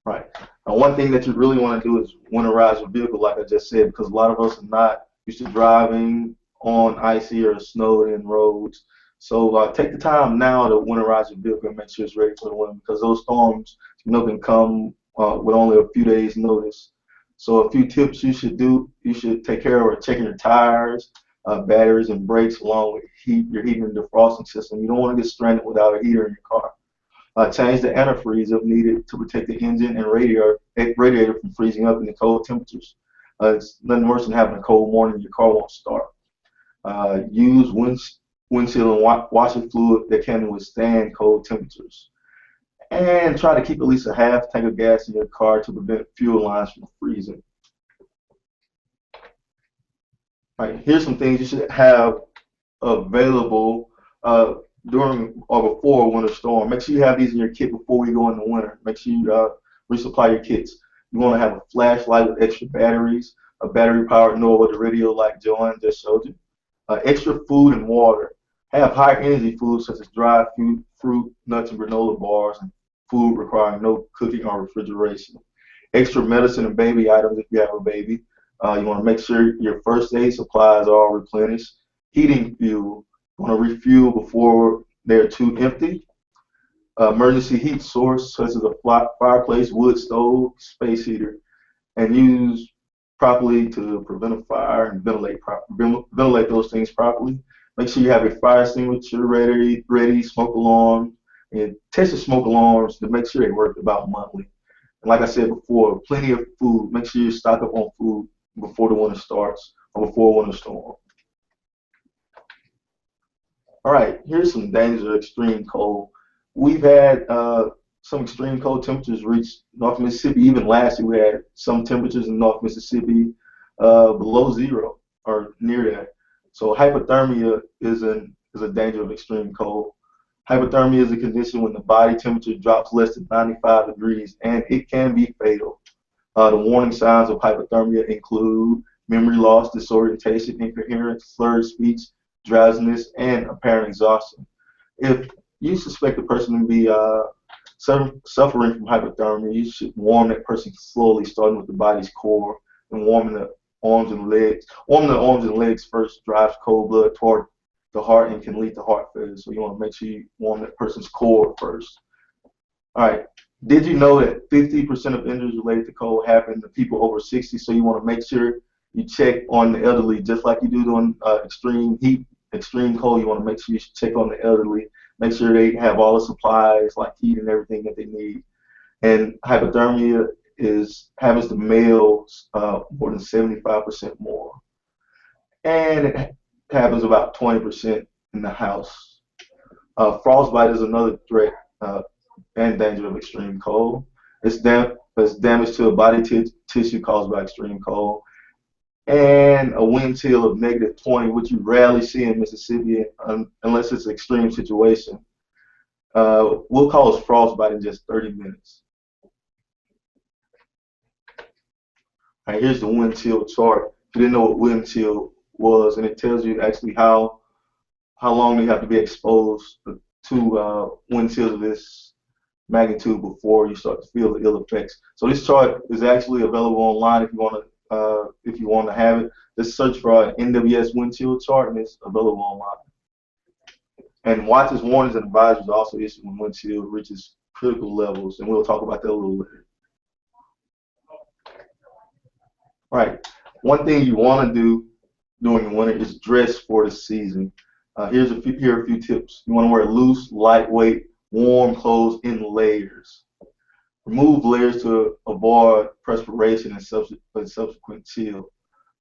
Right. Now, one thing that you really want to do is winterize your vehicle, like I just said, because a lot of us are not used to driving on icy or snowed-in roads. So take the time now to winterize your vehicle and make sure it's ready for the winter, because those storms, can come with only a few days' notice. So a few tips you should do: you should take care of checking your tires, batteries, and brakes, along with your heating and defrosting system. You don't want to get stranded without a heater in your car. Change the antifreeze if needed to protect the engine and radiator from freezing up in the cold temperatures. It's nothing worse than having a cold morning and your car won't start. Use windshield and washer fluid that can withstand cold temperatures. And try to keep at least a half tank of gas in your car to prevent fuel lines from freezing. All right, here's some things you should have available during or before a winter storm. Make sure you have these in your kit before we go into winter. Make sure you resupply your kits. You want to have a flashlight with extra batteries, a battery-powered NOAA with a radio like Joanne just showed you, extra food and water. Have high energy foods such as dried fruit, nuts, and granola bars, and food requiring no cooking or refrigeration. Extra medicine and baby items if you have a baby. You want to make sure your first aid supplies are all replenished. Heating fuel Want to refuel before they're too empty. Emergency heat source such as a fireplace, wood stove, space heater, and use properly to prevent a fire and ventilate those things properly. Make sure you have a fire extinguisher ready, smoke alarm, and test your smoke alarms to make sure they work about monthly. And like I said before, plenty of food. Make sure you stock up on food before the winter starts or before a winter storm. All right, here's some dangers of extreme cold. We've had some extreme cold temperatures reach North Mississippi. Even last year, we had some temperatures in North Mississippi below zero or near that. So hypothermia is a danger of extreme cold. Hypothermia is a condition when the body temperature drops less than 95 degrees, and it can be fatal. The warning signs of hypothermia include memory loss, disorientation, incoherence, slurred speech, drowsiness, and apparent exhaustion. If you suspect a person to be suffering from hypothermia, you should warm that person slowly, starting with the body's core and warming the arms and legs. Warming the arms and legs first drives cold blood toward the heart and can lead to heart failure. So you want to make sure you warm that person's core first. All right. Did you know that 50% of injuries related to cold happen to people over 60? So you want to make sure you check on the elderly, just like you do during extreme heat, extreme cold. You want to make sure you check on the elderly, make sure they have all the supplies like heat and everything that they need. And hypothermia happens to males more than 75% more, and it happens about 20% in the house. Frostbite is another threat and danger of extreme cold. It's damage to a body tissue caused by extreme cold, and a wind chill of -20, which you rarely see in Mississippi unless it's an extreme situation, will cause frostbite in just 30 minutes. All right, here's the wind chill chart. If you didn't know what wind chill was, and it tells you actually how long you have to be exposed to wind chills of this magnitude before you start to feel the ill effects. So this chart is actually available online if you want to have it. Just search for an NWS wind chill chart, and it's available online. And watches, warnings, and advisories are also issued when wind chill reaches critical levels, and we'll talk about that a little later. All right, one thing you want to do during the winter is dress for the season. Here are a few tips. You want to wear loose, lightweight, warm clothes in layers. Remove layers to avoid perspiration and subsequent chill.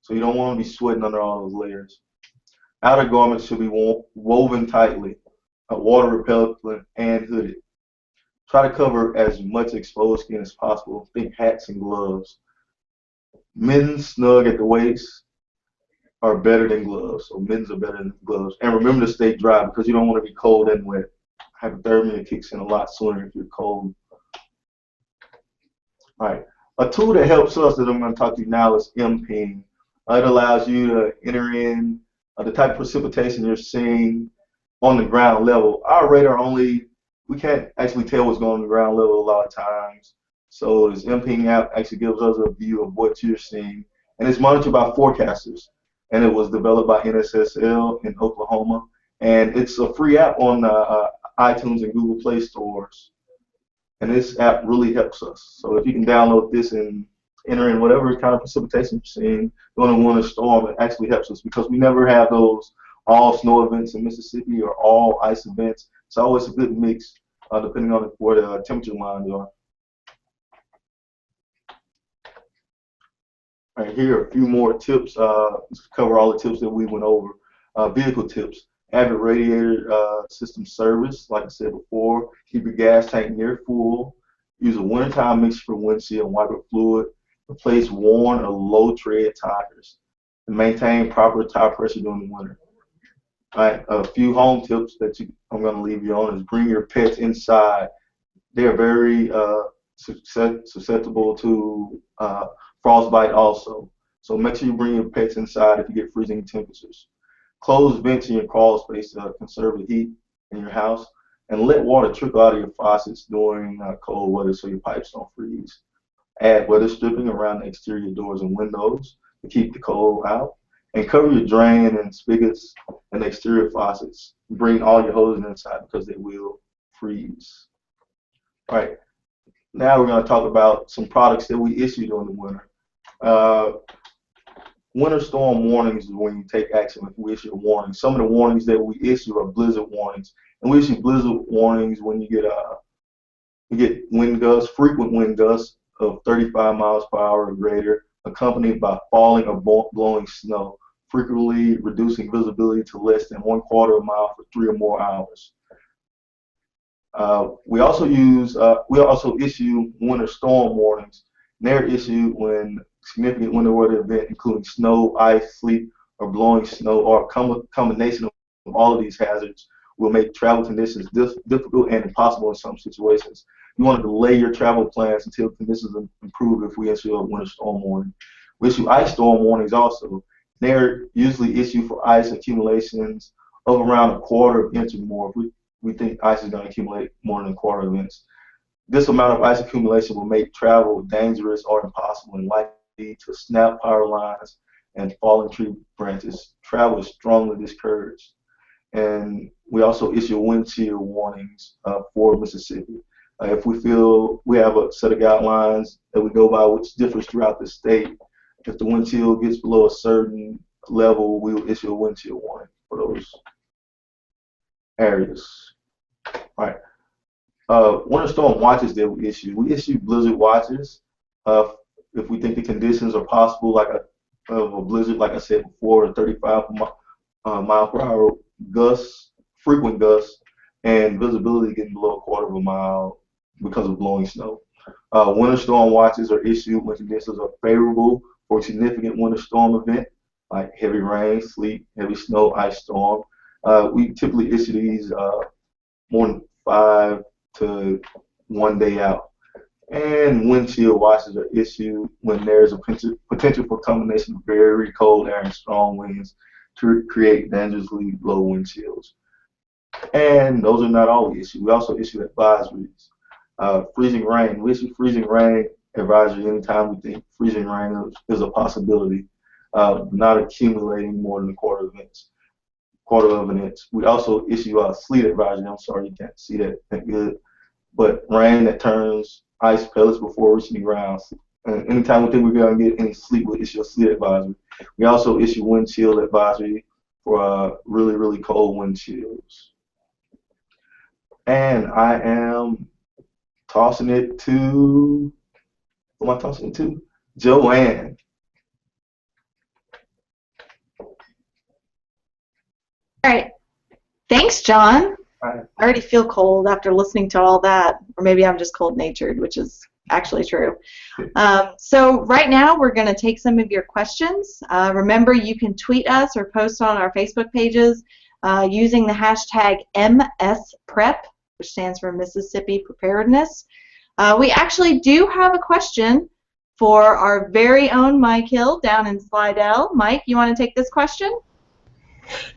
So you don't want to be sweating under all those layers. Outer garments should be woven tightly, water repellent, and hooded. Try to cover as much exposed skin as possible. Think hats and gloves. Mittens snug at the waist are better than gloves. So mittens are better than gloves. And remember to stay dry because you don't want to be cold and wet. Hypothermia kicks in a lot sooner if you're cold. All right. A tool that helps us that I'm going to talk to you now is MPing. It allows you to enter in the type of precipitation you're seeing on the ground level. Our radar we can't actually tell what's going on the ground level a lot of times. So this MPing app actually gives us a view of what you're seeing. And it's monitored by forecasters. And it was developed by NSSL in Oklahoma. And it's a free app on iTunes and Google Play stores. And this app really helps us. So if you can download this and enter in whatever kind of precipitation you're seeing during a winter storm, it actually helps us because we never have those all snow events in Mississippi or all ice events. It's always a good mix depending on where the temperature lines are. All right, here are a few more tips to cover all the tips that we went over. Vehicle tips. Have a radiator system service, like I said before. Keep your gas tank near full. Use a wintertime mixture for windshield and wiper fluid. Replace worn or low tread tires. And maintain proper tire pressure during the winter. All right, a few home tips that I'm going to leave you on is bring your pets inside. They're very susceptible to frostbite also. So make sure you bring your pets inside if you get freezing temperatures. Close vents in your crawl space to conserve the heat in your house, and let water trickle out of your faucets during cold weather so your pipes don't freeze. Add weather stripping around the exterior doors and windows to keep the cold out, And cover your drain and spigots and exterior faucets. Bring all your hoses inside because they will freeze. All right, now we're going to talk about some products that we issue during the winter. Winter storm warnings is when you take action if we issue a warning. Some of the warnings that we issue are blizzard warnings. And we issue blizzard warnings when you get wind gusts, frequent wind gusts of 35 miles per hour or greater, accompanied by falling or blowing snow, frequently reducing visibility to less than 1/4 of a mile for 3 or more hours. We also issue winter storm warnings. They're issued when significant winter weather event, including snow, ice, sleet, or blowing snow, or a combination of all of these hazards, will make travel conditions difficult and impossible in some situations. You want to delay your travel plans until conditions improve if we issue a winter storm warning. We issue ice storm warnings also. They're usually issued for ice accumulations of around 1/4 inch or more. If we think ice is going to accumulate more than 1/4 inch. This amount of ice accumulation will make travel dangerous or impossible and likely to snap power lines and fallen tree branches. Travel is strongly discouraged. And we also issue wind chill warnings for Mississippi. If we feel we have a set of guidelines that we go by, which differs throughout the state, if the wind chill gets below a certain level, we will issue a wind chill warning for those areas. All right. Winter storm watches that we issue blizzard watches. If we think the conditions are possible, like a blizzard, like I said before, 35 mile per hour gusts, frequent gusts, and visibility getting below 1/4 of a mile because of blowing snow. Winter storm watches are issued when conditions are favorable for a significant winter storm event, like heavy rain, sleet, heavy snow, ice storm. We typically issue these more than 5 to 1 day out. And wind chill watches are issued when there's a potential for a combination of very cold air and strong winds to create dangerously low wind chills. And those are not all we issue. We also issue advisories. Freezing rain. We issue freezing rain advisory anytime we think freezing rain is a possibility, not accumulating more than 1/4 of an inch. We also issue a sleet advisory. I'm sorry you can't see that good, but rain that turns ice pellets before reaching the ground. And anytime we think we're going to get any sleet, we'll issue a sleet advisory. We also issue wind chill advisory for really, really cold wind chills. And I am tossing it to, who am I tossing it to? Joanne. All right. Thanks, John. Right. I already feel cold after listening to all that, or maybe I'm just cold-natured, which is actually true. So right now we're going to take some of your questions. Remember, you can tweet us or post on our Facebook pages using the hashtag MSPrep, which stands for Mississippi Preparedness. We actually do have a question for our very own Mike Hill down in Slidell. Mike, you want to take this question?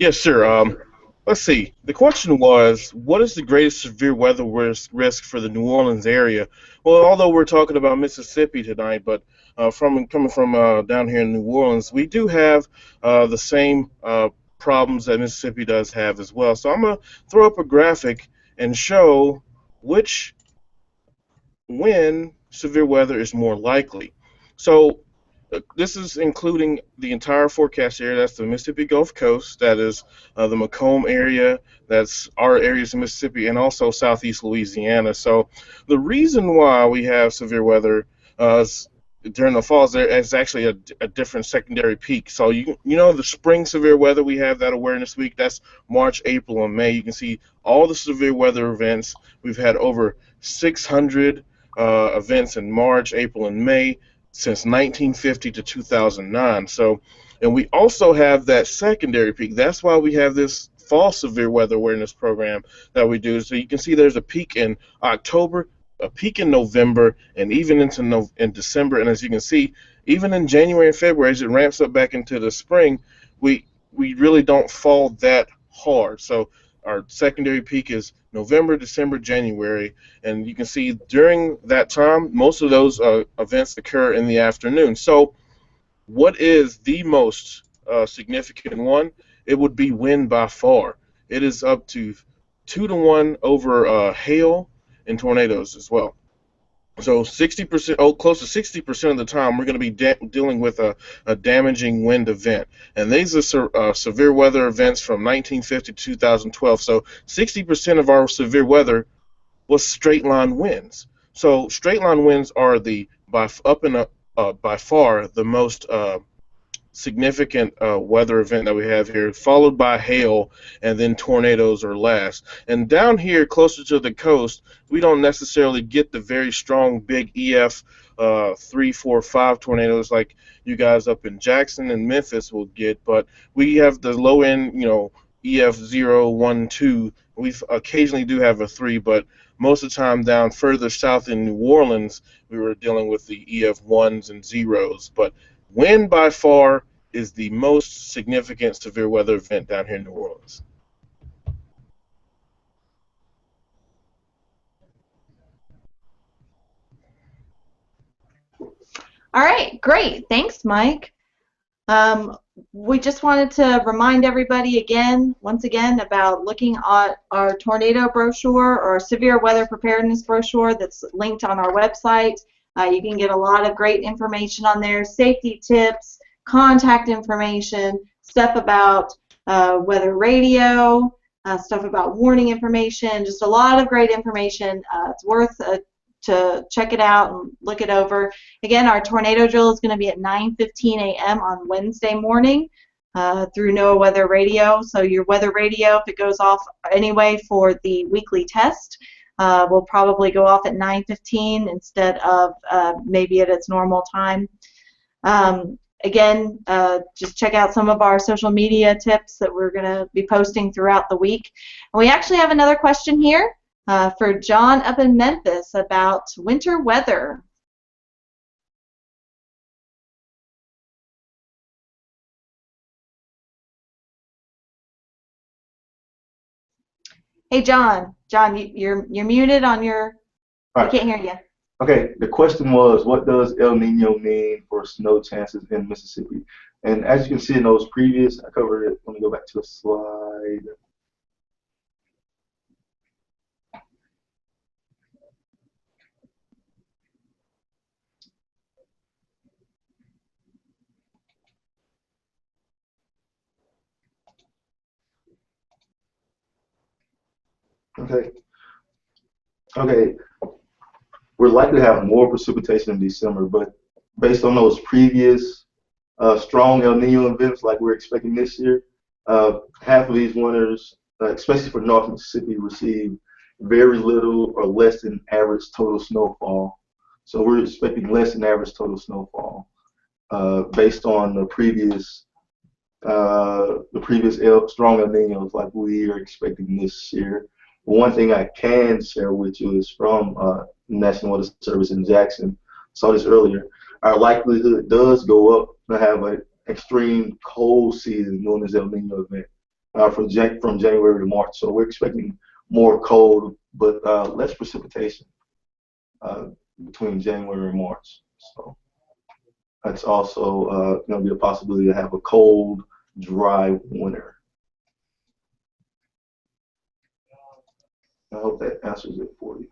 Yes, sir. Let's see. The question was, what is the greatest severe weather risk for the New Orleans area? Well, although we're talking about Mississippi tonight, but coming from down here in New Orleans, we do have the same problems that Mississippi does have as well. So I'm going to throw up a graphic and show when severe weather is more likely. So this is including the entire forecast area. That's the Mississippi Gulf Coast. That is the Macomb area. That's our areas in Mississippi and also southeast Louisiana. So the reason why we have severe weather during the fall is actually a different secondary peak. So you know the spring severe weather we have, that awareness week, that's March, April, and May. You can see all the severe weather events. We've had over 600 events in March, April, and May since 1950 to 2009. So, and we also have that secondary peak. That's why we have this fall severe weather awareness program that we do. So you can see there's a peak in October, a peak in November, and even in December. And as you can see, even in January and February, as it ramps up back into the spring, we really don't fall that hard. So our secondary peak is November, December, January, and you can see during that time, most of those events occur in the afternoon. So what is the most significant one, it would be wind by far. It is up to 2 to 1 over hail and tornadoes as well. So 60%, oh, close to 60% of the time, we're going to be dealing with a damaging wind event. And these are severe weather events from 1950 to 2012. So 60% of our severe weather was straight line winds. So straight line winds are by far the most significant weather event that we have here, followed by hail, and then tornadoes are last. And down here, closer to the coast, we don't necessarily get the very strong big EF 3, 4, 5 tornadoes like you guys up in Jackson and Memphis will get, but we have the low end, EF 0, 1, 2. We occasionally do have a 3, but most of the time down further south in New Orleans, we were dealing with the EF 1s and 0s. But wind by far is the most significant severe weather event down here in New Orleans. All right, great. Thanks, Mike. We just wanted to remind everybody once again, about looking at our tornado brochure or severe weather preparedness brochure that's linked on our website. You can get a lot of great information on there, safety tips, contact information, stuff about weather radio, stuff about warning information, just a lot of great information. It's worth to check it out and look it over. Again, our tornado drill is going to be at 9:15 a.m. on Wednesday morning through NOAA Weather Radio. So your weather radio, if it goes off anyway for the weekly test, will probably go off at 9:15 instead of maybe at its normal time. Again, just check out some of our social media tips that we're going to be posting throughout the week. And we actually have another question here for John up in Memphis about winter weather. Hey, John. John, you're muted on your. All We right. can't hear you. Okay, the question was, what does El Nino mean for snow chances in Mississippi? And as you can see in those previous, I covered it. Let me go back to a slide. Okay. Okay. We're likely to have more precipitation in December, but based on those previous strong El Nino events like we're expecting this year, half of these winters, especially for North Mississippi, receive very little or less than average total snowfall. So we're expecting less than average total snowfall based on the previous strong El Ninos like we are expecting this year. One thing I can share with you is from National Weather Service in Jackson. Saw this earlier. Our likelihood does go up to have an extreme cold season during this El Nino event from January to March. So we're expecting more cold, but less precipitation between January and March. So that's also going to be a possibility to have a cold, dry winter. I hope that answers it for you.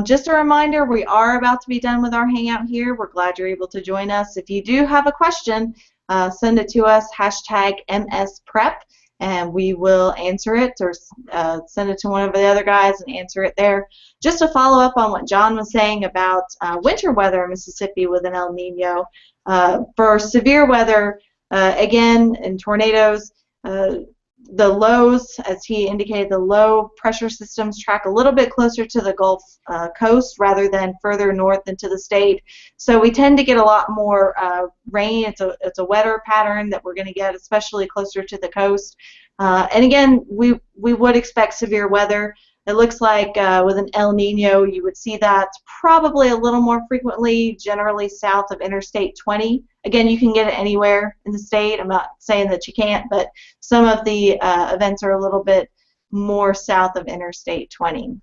Just a reminder, we are about to be done with our hangout here. We're glad you're able to join us. If you do have a question, send it to us, #MSPrep, and we will answer it, or send it to one of the other guys and answer it there. Just to follow up on what John was saying about winter weather in Mississippi with an El Nino, for severe weather, again, in tornadoes, the lows, as he indicated, the low pressure systems track a little bit closer to the Gulf Coast rather than further north into the state. So we tend to get a lot more rain. It's a wetter pattern that we're going to get, especially closer to the coast. And again, we would expect severe weather. It looks like with an El Nino, you would see that probably a little more frequently, generally south of Interstate 20. Again, you can get it anywhere in the state. I'm not saying that you can't, but some of the events are a little bit more south of Interstate 20.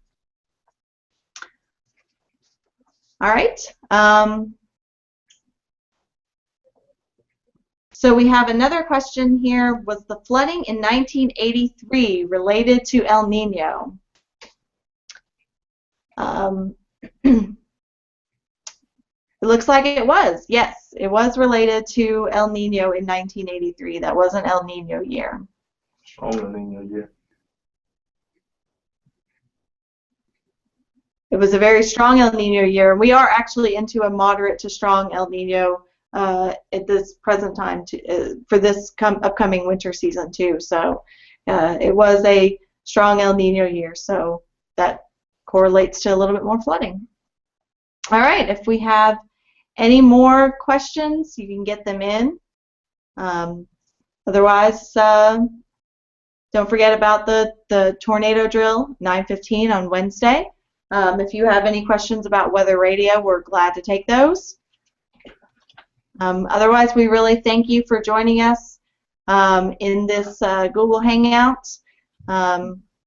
All right. So we have another question here. Was the flooding in 1983 related to El Nino? It looks like it was. Yes, it was related to El Nino in 1983. That was an El Nino year. Strong El Nino year. It was a very strong El Nino year. We are actually into a moderate to strong El Nino at this present time for this upcoming winter season too. So it was a strong El Nino year, so that correlates to a little bit more flooding. All right, if we have any more questions, you can get them in. Otherwise, don't forget about the tornado drill, 9:15 on Wednesday. If you have any questions about weather radio, we're glad to take those. Otherwise, we really thank you for joining us in this Google Hangout.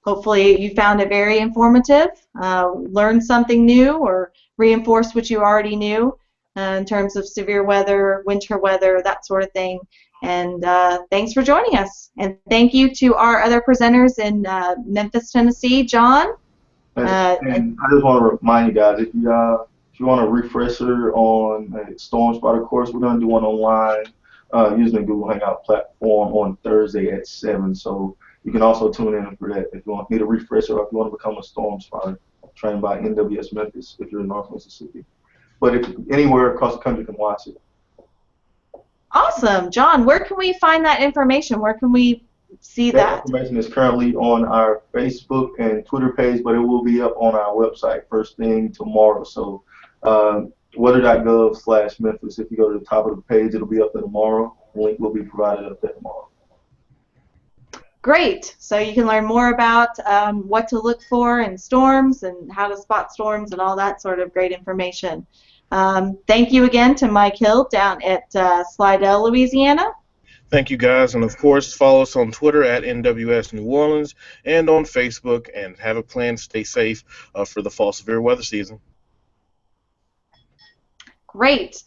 Hopefully you found it very informative, learned something new, or reinforced what you already knew in terms of severe weather, winter weather, that sort of thing. And thanks for joining us. And thank you to our other presenters in Memphis, Tennessee. John? And I just want to remind you guys, if you want a refresher on a storm spotter course, we're going to do one online using the Google Hangout platform on Thursday at 7. So you can also tune in for that if you need a refresher or if you want to become a storm spotter trained by NWS Memphis if you're in North Mississippi. But if anywhere across the country can watch it. Awesome. John, where can we find that information? Where can we see that? That information is currently on our Facebook and Twitter page, but it will be up on our website first thing tomorrow. So weather.gov/Memphis. If you go to the top of the page, it'll be up there tomorrow. The link will be provided up there tomorrow. Great. So you can learn more about what to look for in storms and how to spot storms and all that sort of great information. Thank you again to Mike Hill down at Slidell, Louisiana. Thank you, guys. And, of course, follow us on Twitter at NWS New Orleans and on Facebook. And have a plan to stay safe for the fall severe weather season. Great.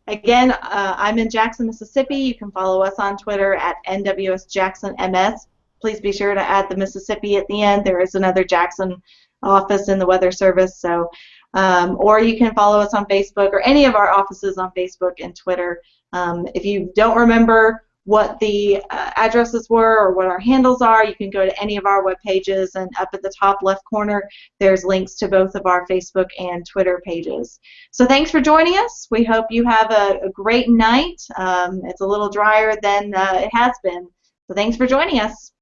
Again, I'm in Jackson, Mississippi. You can follow us on Twitter at NWSJacksonMS. Please be sure to add the Mississippi at the end. There is another Jackson office in the Weather Service. So, or you can follow us on Facebook or any of our offices on Facebook and Twitter. If you don't remember what the addresses were or what our handles are, you can go to any of our web pages, and up at the top left corner there's links to both of our Facebook and Twitter pages. So thanks for joining us. We hope you have a great night. It's a little drier than it has been. So thanks for joining us.